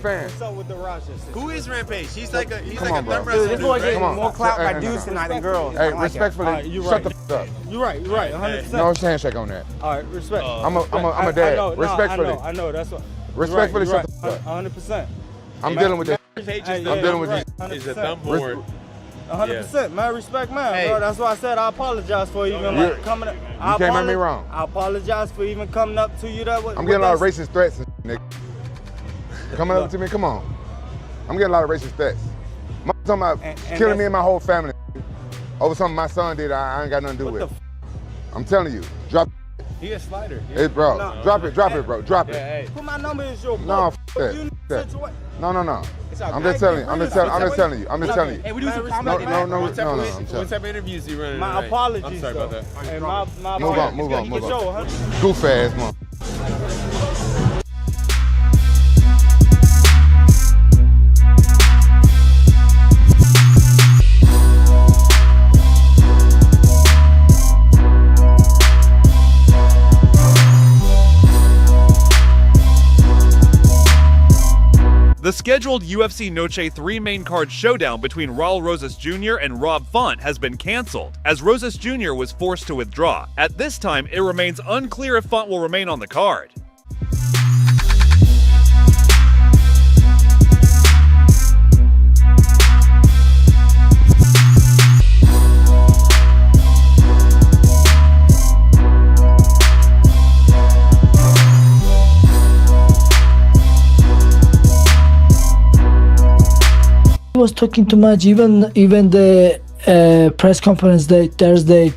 fan. What's up with the Rochester? Who is Rampage? He's like a on, thumb bro. wrestler. This boy dude, getting right? more clout by Hey, dudes tonight than girls. Hey, I like it. respectfully, All right, you shut right. the f up. You're right, 100%. No handshake on that. All right, respect. I'm a dad. I know, Respectfully. I know, that's what. Respectfully, you're shut the f up. 100%. I'm dealing with this. Rampage Hey, is yeah, I'm dealing with right, this. Is a 100%. thumb board. 100%, man. Respect, man, Hey. bro. That's why I said I apologize for even You- like coming up. you can't make me wrong. I apologize for even coming up to you that way. I'm getting a lot of racist threats, nigga. Coming up to me, come on. I'm getting a lot of racist threats. Talking about And killing me and my whole family over something my son did. I ain't got nothing to do with. I'm telling you, drop He a slider. it, bro. No. Drop it, bro. Drop it. Hey. Put my number in your book. No, f that. You that. situation. No. all I'm good. just telling you. I'm just telling you. I'm just telling you. Hey, we do some No, comedy. no, no, What type no, of- no, I'm What telling type of interviews you running? My tonight? apologies. I'm sorry about that. Hey, my Move on, move on, move on. Goof ass, man. The scheduled UFC Noche 3 main card showdown between Raul Rosas Jr. and Rob Font has been cancelled, as Rosas Jr. was forced to withdraw. At this time, it remains unclear if Font will remain on the card. Was talking too much. Even the press conference day Thursday,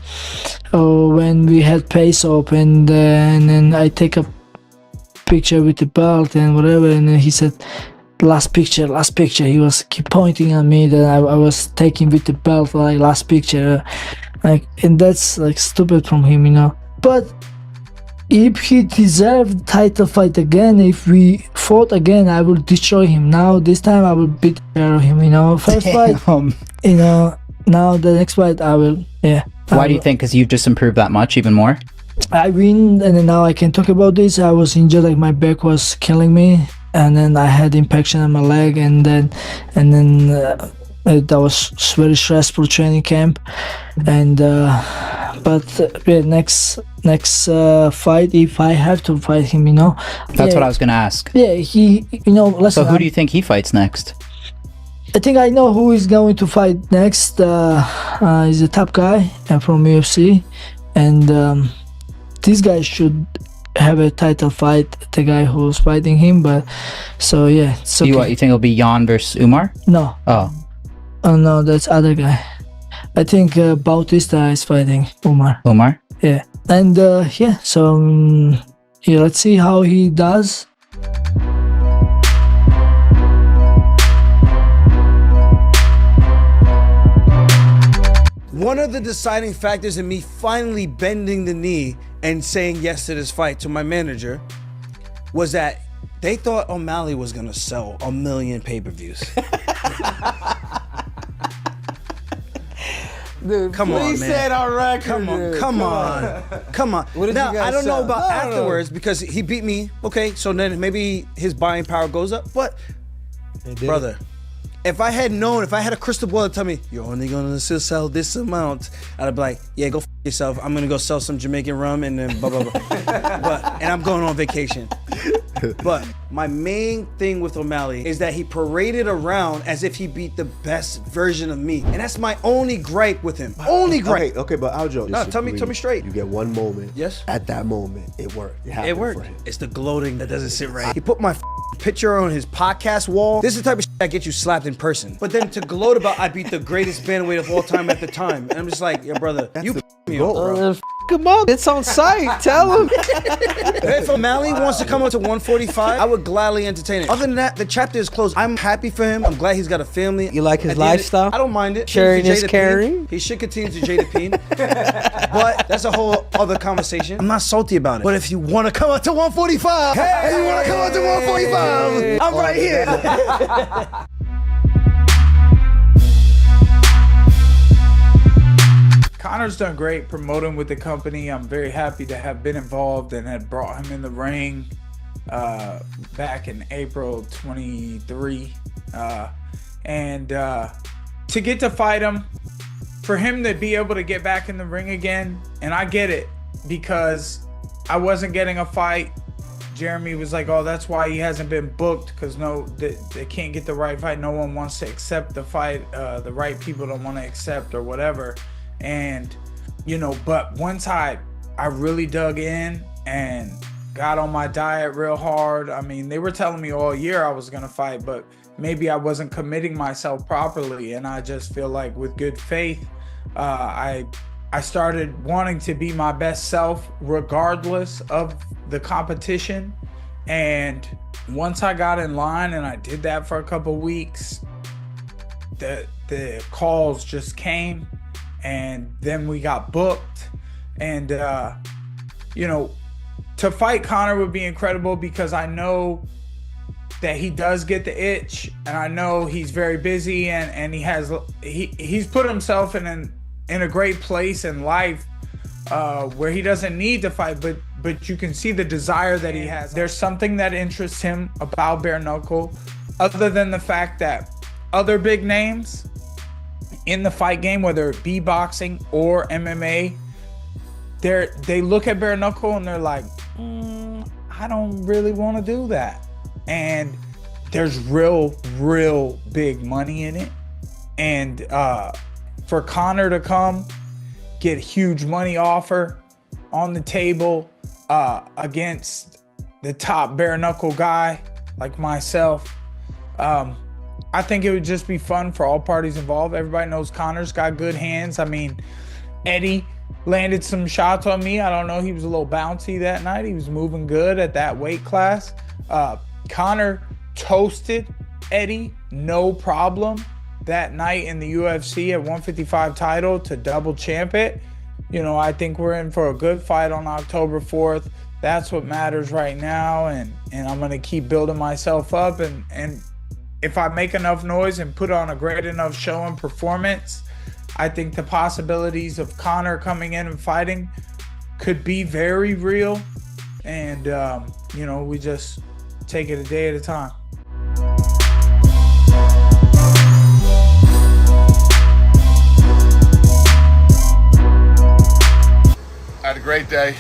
when we had pace up, and then I take a picture with the belt and whatever, and then he said last picture. He was keep pointing at me that I was taking with the belt, like last picture, like, and that's like stupid from him, you know. But if he deserved title fight again, if we fought again, I will destroy him. Now this time I will beat the hell out of him, you know. First fight, you know. Now the next fight I will, yeah. Why do you think? Because you've just improved that much, even more? I win, and then now I can talk about this. I was injured, like my back was killing me, and then I had impaction on my leg, and then that was very stressful training camp, and yeah, next fight, if I have to fight him, you know. That's what I was gonna ask. Yeah, he, you know. Listen, So who do you think he fights next? I think I know who is going to fight next. He's a top guy from UFC, and this guy should have a title fight. The guy who's fighting him, but so yeah. It's okay. You think it'll be Jan versus Umar? No. Oh, No, that's other guy. I think Bautista is fighting Umar. Umar. Yeah, and yeah. So yeah, let's see how he does. One of the deciding factors in me finally bending the knee and saying yes to this fight to my manager was that they thought O'Malley was gonna sell 1 million pay-per-views. Dude, Come on, please man. say it on record. Come on, dude. come on, come on. What did Now, you guys I don't know sell? about No, no, no. afterwards because he beat me. Okay, so then maybe his buying power goes up. But, brother, if I had known, if I had a crystal ball to tell me, you're only gonna sell this amount, I'd be like, yeah, go f yourself. I'm gonna go sell some Jamaican rum and then blah, blah, blah. And I'm going on vacation. But my main thing with O'Malley is that he paraded around as if he beat the best version of me. And that's my only gripe with him. Only gripe. Okay, but Aljo, No, tell me straight. You get one moment. Yes. At that moment, it worked. It happened worked. for him. It's the gloating that doesn't sit right. He put my picture on his podcast wall. This is the type of shit that gets you slapped in person. But then to gloat about I beat the greatest bantamweight of all time at the time. And I'm just like, yo, brother, you me up, bro. F him up. It's on site. Tell him. If O'Malley wants to come up to 145, I would gladly entertain it. Other than that, the chapter is closed. I'm happy for him. I'm glad he's got a family. You like his At the end of- lifestyle? I don't mind it. Sharing Continue is to Jada caring? Pinkett. He should continue to Jada Pinkett. But that's a whole other conversation. I'm not salty about it. But if you want to come up to 145, if you want to come up to 145, I'm right here. Connor's done great promoting with the company. I'm very happy to have been involved and had brought him in the ring. back in April 23. And to get to fight him, for him to be able to get back in the ring again, and I get it, because I wasn't getting a fight. Jeremy was like, oh, that's why he hasn't been booked, because they can't get the right fight. No one wants to accept the fight. The right people don't want to accept or whatever. And, you know, but once I really dug in and got on my diet real hard. I mean, they were telling me all year I was going to fight, but maybe I wasn't committing myself properly. And I just feel like with good faith, I started wanting to be my best self regardless of the competition. And once I got in line and I did that for a couple weeks, the calls just came, and then we got booked. And, you know, to fight Conor would be incredible, because I know that he does get the itch, and I know he's very busy, and he's put himself in a great place in life where he doesn't need to fight, but you can see the desire that he has. There's something that interests him about bare knuckle, other than the fact that other big names in the fight game, whether it be boxing or MMA, they look at bare knuckle and they're like, I don't really want to do that. And there's real big money in it. And for Conor to come get huge money offer on the table against the top bare knuckle guy like myself, I think it would just be fun for all parties involved. Everybody knows Conor's got good hands. I mean, Eddie landed some shots on me. I don't know, he was a little bouncy that night. He was moving good at that weight class. Conor toasted Eddie, no problem, that night in the UFC at 155 title to double champ it. You know, I think we're in for a good fight on October 4th. That's what matters right now, and I'm going to keep building myself up, and if I make enough noise and put on a great enough show and performance, I think the possibilities of Conor coming in and fighting could be very real. And, you know, we just take it a day at a time. I had a great day.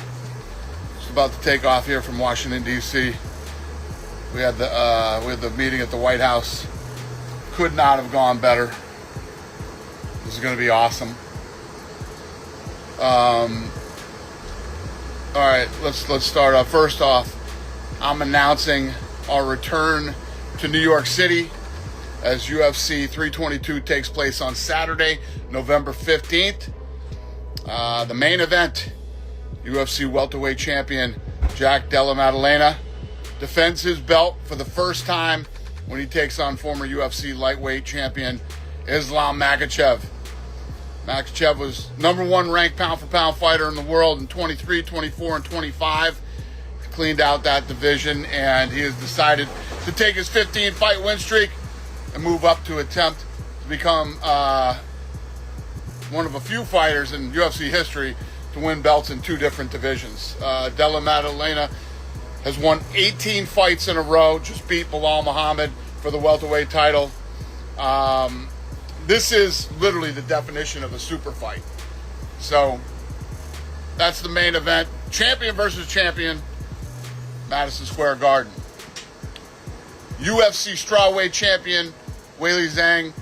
Just about to take off here from Washington, D.C. We had the meeting at the White House. Could not have gone better. This is going to be awesome. All right, let's start off. First off, I'm announcing our return to New York City as UFC 322 takes place on Saturday, November 15th. The main event, UFC welterweight champion Jack Della Maddalena defends his belt for the first time when he takes on former UFC lightweight champion Islam Makhachev. Makhachev was #1 ranked pound-for-pound fighter in the world in 23, 24, and 25. He cleaned out that division, and he has decided to take his 15-fight win streak and move up to attempt to become one of a few fighters in UFC history to win belts in 2 different divisions. Della Maddalena has won 18 fights in a row, just beat Bilal Muhammad for the welterweight title. This is literally the definition of a super fight. So that's the main event. Champion versus champion, Madison Square Garden. UFC strawweight champion Weili Zhang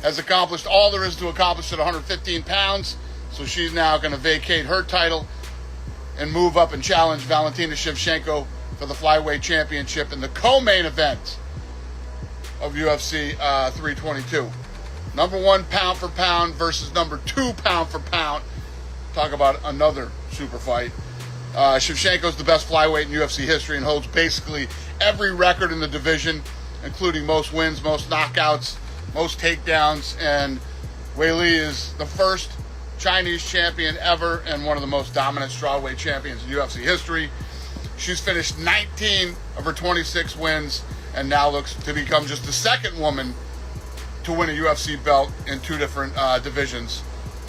has accomplished all there is to accomplish at 115 pounds. So she's now going to vacate her title and move up and challenge Valentina Shevchenko for the flyweight championship in the co-main event of UFC 322. #1 pound for pound versus #2 pound for pound. Talk about another super fight. Shevchenko's the best flyweight in UFC history and holds basically every record in the division, including most wins, most knockouts, most takedowns, and Weili is the first Chinese champion ever and one of the most dominant strawweight champions in UFC history. She's finished 19 of her 26 wins and now looks to become just the second woman to win a UFC belt in 2 different divisions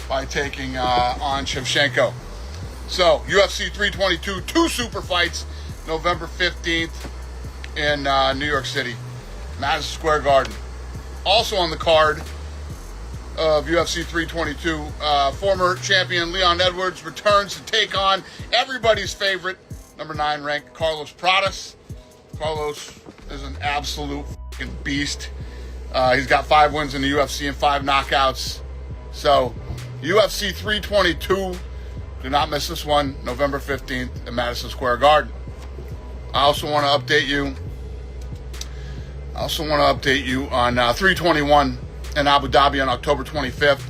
by taking on Shevchenko. So UFC 322, 2 super fights, November 15th in New York City, Madison Square Garden. Also on the card of UFC 322, former champion Leon Edwards returns to take on everybody's favorite, number 9 ranked Carlos Pradas. Carlos is an absolute fucking beast. He's got 5 wins in the UFC and 5 knockouts. So, UFC 322, do not miss this one, November 15th in Madison Square Garden. I also want to update you on 321 in Abu Dhabi on October 25th,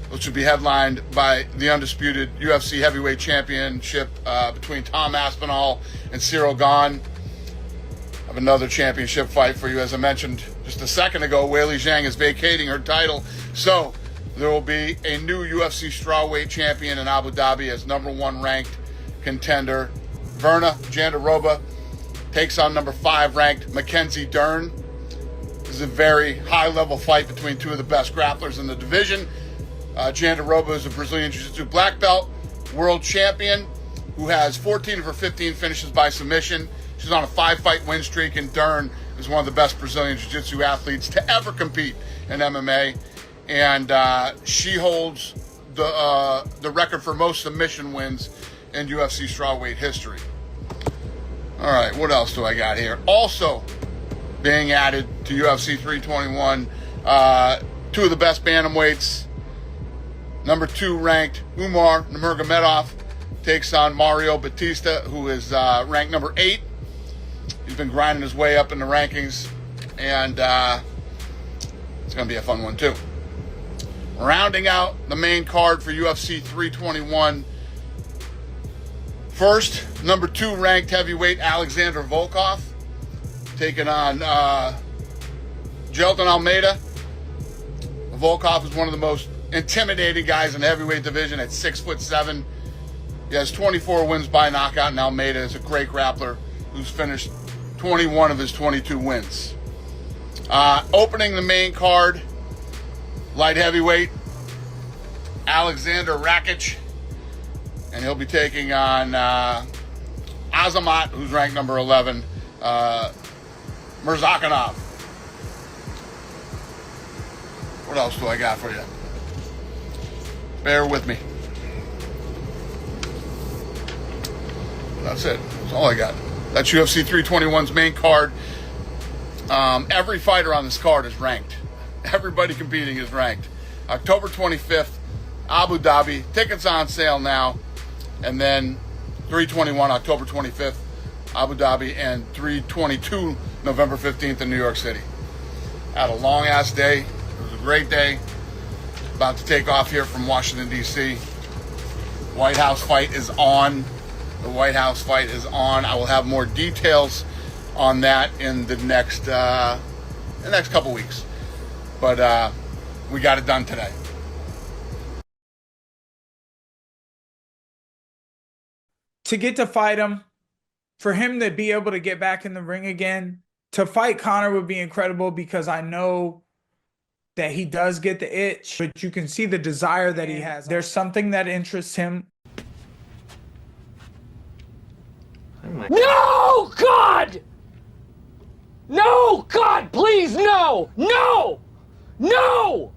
which will be headlined by the undisputed UFC Heavyweight Championship between Tom Aspinall and Cyril Gane. I have another championship fight for you. As I mentioned just a second ago, Weili Zhang is vacating her title. So there will be a new UFC strawweight champion in Abu Dhabi as number 1 ranked contender. Verna Jandiroba takes on number 5 ranked Mackenzie Dern. This is a very high-level fight between 2 of the best grapplers in the division. Jandiroba is a Brazilian Jiu-Jitsu black belt, world champion, who has 14 of her 15 finishes by submission. She's on a 5-fight win streak, and Dern is one of the best Brazilian Jiu-Jitsu athletes to ever compete in MMA. And she holds the record for most submission wins in UFC strawweight history. All right, what else do I got here? Also being added to UFC 321, 2 of the best bantamweights. Number 2 ranked Umar Nurmagomedov takes on Mario Batista, who is ranked number 8. He's been grinding his way up in the rankings, and it's going to be a fun one too. Rounding out the main card for UFC 321, first, number 2 ranked heavyweight Alexander Volkov taking on Jelton Almeida. Volkov is one of the most intimidating guys in the heavyweight division at 6'7". He has 24 wins by knockout, and Almeida is a great grappler who's finished 21 of his 22 wins. Opening the main card, light heavyweight Alexander Rakic, and he'll be taking on Azamat, who's ranked number 11, Murzakanov. What else do I got for you? Bear with me. That's it. That's all I got. That's UFC 321's main card. Every fighter on this card is ranked. Everybody competing is ranked. October 25th, Abu Dhabi. Tickets on sale now. And then 321, October 25th, Abu Dhabi, and 322, November 15th in New York City. Had a long-ass day. It was a great day. About to take off here from Washington, D.C. White House fight is on. The White House fight is on. I will have more details on that in the next couple weeks. But we got it done today. To get to fight him, for him to be able to get back in the ring again, to fight Conor would be incredible because I know that he does get the itch, but you can see the desire that he has. There's something that interests him. No, God! No, God, please, no! No! No!